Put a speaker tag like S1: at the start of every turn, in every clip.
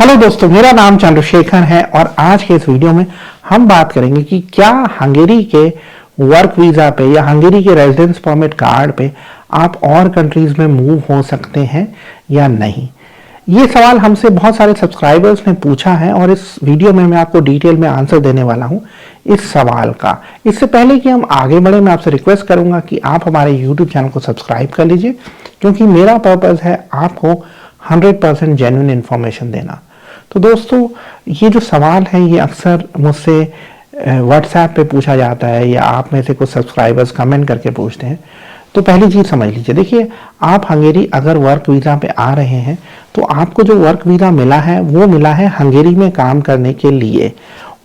S1: Hello दोस्तों, मेरा नाम चंद्रशेखर है और आज के इस वीडियो में हम बात करेंगे कि क्या हंगेरी के वर्क वीज़ा पे या हंगेरी के रेजिडेंस परमिट कार्ड पे आप और कंट्रीज में मूव हो सकते हैं या नहीं। ये सवाल हमसे बहुत सारे सब्सक्राइबर्स ने पूछा है और इस वीडियो में मैं आपको डिटेल में आंसर देने वाला हूँ इस सवाल का। इससे पहले कि हम आगे बढ़े, मैं आपसे रिक्वेस्ट करूंगा कि आप हमारे यूट्यूब चैनल को सब्सक्राइब कर लीजिए, क्योंकि मेरा पर्पज़ है आपको 100% जेन्युइन इन्फॉर्मेशन देना। तो दोस्तों, ये जो सवाल है ये अक्सर मुझसे व्हाट्सएप पे पूछा जाता है या आप में से कुछ सब्सक्राइबर्स कमेंट करके पूछते हैं। तो पहली चीज़ समझ लीजिए, देखिए, आप हंगेरी अगर वर्क वीज़ा पे आ रहे हैं तो आपको जो वर्क वीज़ा मिला है वो मिला है हंगेरी में काम करने के लिए,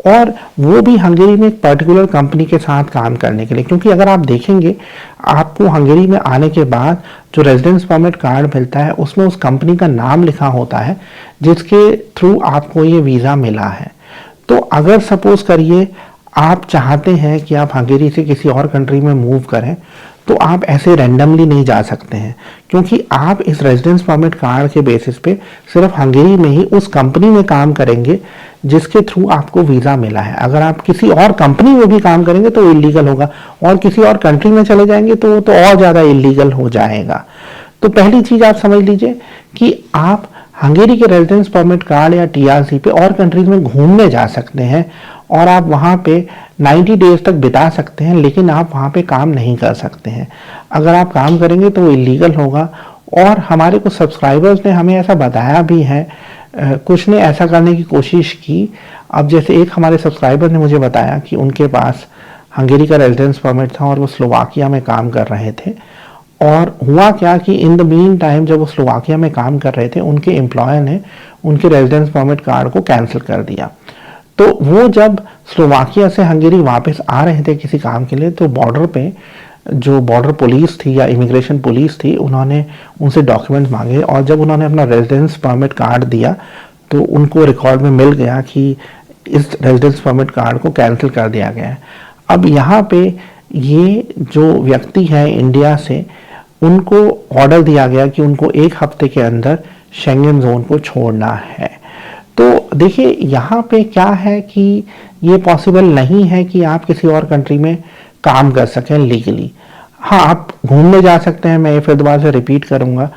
S1: और वो भी हंगेरी में एक पर्टिकुलर कंपनी के साथ काम करने के लिए। क्योंकि अगर आप देखेंगे, आपको हंगेरी में आने के बाद जो रेजिडेंस परमिट कार्ड मिलता है उसमें उस कंपनी का नाम लिखा होता है जिसके थ्रू आपको ये वीज़ा मिला है। तो अगर सपोज करिए आप चाहते हैं कि आप हंगेरी से किसी और कंट्री में मूव करें, तो आप ऐसे रैंडमली नहीं जा सकते हैं, क्योंकि आप इस रेजिडेंस परमिट कार्ड के बेसिस पे सिर्फ हंगेरी में ही उस कंपनी में काम करेंगे जिसके थ्रू आपको वीज़ा मिला है। अगर आप किसी और कंपनी में भी काम करेंगे तो इलीगल होगा, और किसी और कंट्री में चले जाएंगे तो और ज़्यादा इलीगल हो जाएगा। तो पहली चीज़ आप समझ लीजिए कि आप हंगेरी के रेजिडेंस परमिट कार्ड या टीआरसी पे और कंट्रीज में घूमने जा सकते हैं और आप वहाँ पे 90 डेज तक बिता सकते हैं, लेकिन आप वहाँ पे काम नहीं कर सकते हैं। अगर आप काम करेंगे तो वो इलीगल होगा। और हमारे कुछ सब्सक्राइबर्स ने हमें ऐसा बताया भी है, कुछ ने ऐसा करने की कोशिश की। अब जैसे एक हमारे सब्सक्राइबर ने मुझे बताया कि उनके पास हंगेरी का रेजिडेंस परमिट था और वो स्लोवाकिया में काम कर रहे थे, और हुआ क्या कि इन द मीन टाइम जब वो स्लोवाकिया में काम कर रहे थे, उनके एम्प्लॉयर ने उनके रेजिडेंस परमिट कार्ड को कैंसिल कर दिया। तो वो जब स्लोवाकिया से हंगेरी वापस आ रहे थे किसी काम के लिए, तो बॉर्डर पे जो बॉर्डर पुलिस थी या इमिग्रेशन पुलिस थी, उन्होंने उनसे डॉक्यूमेंट्स मांगे, और जब उन्होंने अपना रेजिडेंस परमिट कार्ड दिया तो उनको रिकॉर्ड में मिल गया कि इस रेजिडेंस परमिट कार्ड को कैंसिल कर दिया गया है। अब यहाँ पे ये जो व्यक्ति है इंडिया से, उनको ऑर्डर दिया गया कि उनको 1 हफ्ते के अंदर शेंगन जोन को छोड़ना है। तो देखिए, यहाँ पे क्या है कि ये पॉसिबल नहीं है कि आप किसी और कंट्री में काम कर सकें लीगली। हाँ, आप घूमने जा सकते हैं, मैं ये फिर दोबारा से रिपीट करूँगा,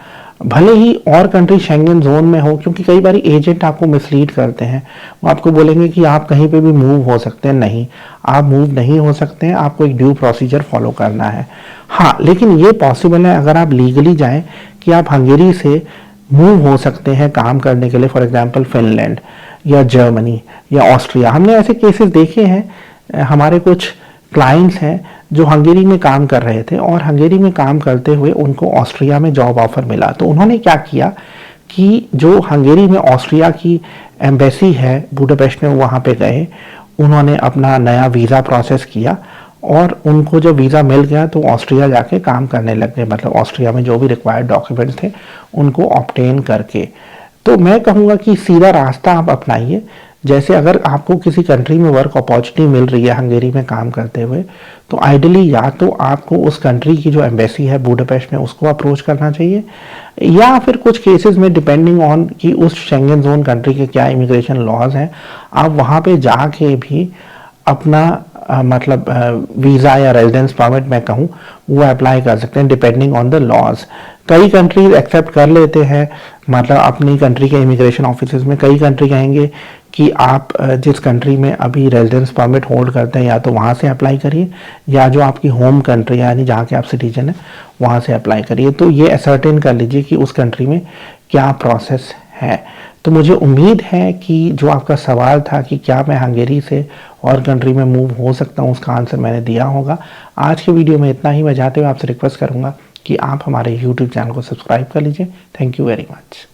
S1: भले ही और कंट्री शेंगन जोन में हो, क्योंकि कई बार एजेंट आपको मिसलीड करते हैं। वो आपको बोलेंगे कि आप कहीं पे भी मूव हो सकते हैं। नहीं, आप मूव नहीं हो सकते हैं, आपको एक ड्यू प्रोसीजर फॉलो करना है। हाँ, लेकिन ये पॉसिबल है अगर आप लीगली जाएं कि आप हंगेरी से मूव हो सकते हैं काम करने के लिए, फॉर एग्जांपल फिनलैंड या जर्मनी या ऑस्ट्रिया। हमने ऐसे केसेस देखे हैं, हमारे कुछ क्लाइंट्स हैं जो हंगेरी में काम कर रहे थे और हंगेरी में काम करते हुए उनको ऑस्ट्रिया में जॉब ऑफर मिला। तो उन्होंने क्या किया कि जो हंगेरी में ऑस्ट्रिया की एम्बेसी है बुडापेस्ट में, वहाँ पे गए, उन्होंने अपना नया वीज़ा प्रोसेस किया और उनको जब वीज़ा मिल गया तो ऑस्ट्रिया जाके काम करने लग गए। मतलब ऑस्ट्रिया में जो भी रिक्वायर्ड डॉक्यूमेंट्स थे उनको ऑब्टेन करके। तो मैं कहूँगा कि सीधा रास्ता आप अपनाइए। जैसे अगर आपको किसी कंट्री में वर्क अपॉर्चुनिटी मिल रही है हंगेरी में काम करते हुए, तो आइडियली या तो आपको उस कंट्री की जो एम्बेसी है बुडापेस्ट में उसको अप्रोच करना चाहिए, या फिर कुछ केसेस में डिपेंडिंग ऑन कि उस शेंगन जोन कंट्री के क्या इमिग्रेशन लॉज हैं, आप वहाँ पे जाके भी अपना मतलब वीज़ा या रेजिडेंस परमिट मैं कहूँ वो अप्लाई कर सकते हैं डिपेंडिंग ऑन द लॉज। कई कंट्रीज एक्सेप्ट कर लेते हैं, मतलब अपनी कंट्री के इमिग्रेशन ऑफिसेज में कई कंट्री कहेंगे कि आप जिस कंट्री में अभी रेजिडेंस परमिट होल्ड करते हैं या तो वहाँ से अप्लाई करिए, या जो आपकी होम कंट्री यानी जहाँ के आप सिटीजन हैं वहाँ से अप्लाई करिए। तो ये असर्टेन कर लीजिए कि उस कंट्री में क्या प्रोसेस है। तो मुझे उम्मीद है कि जो आपका सवाल था कि क्या मैं हंगेरी से और कंट्री में मूव हो सकता हूँ, उसका आंसर मैंने दिया होगा। आज के वीडियो में इतना ही। मैं जाते हुए आपसे रिक्वेस्ट करूँगा कि आप हमारे यूट्यूब चैनल को सब्सक्राइब कर लीजिए। Thank you very much.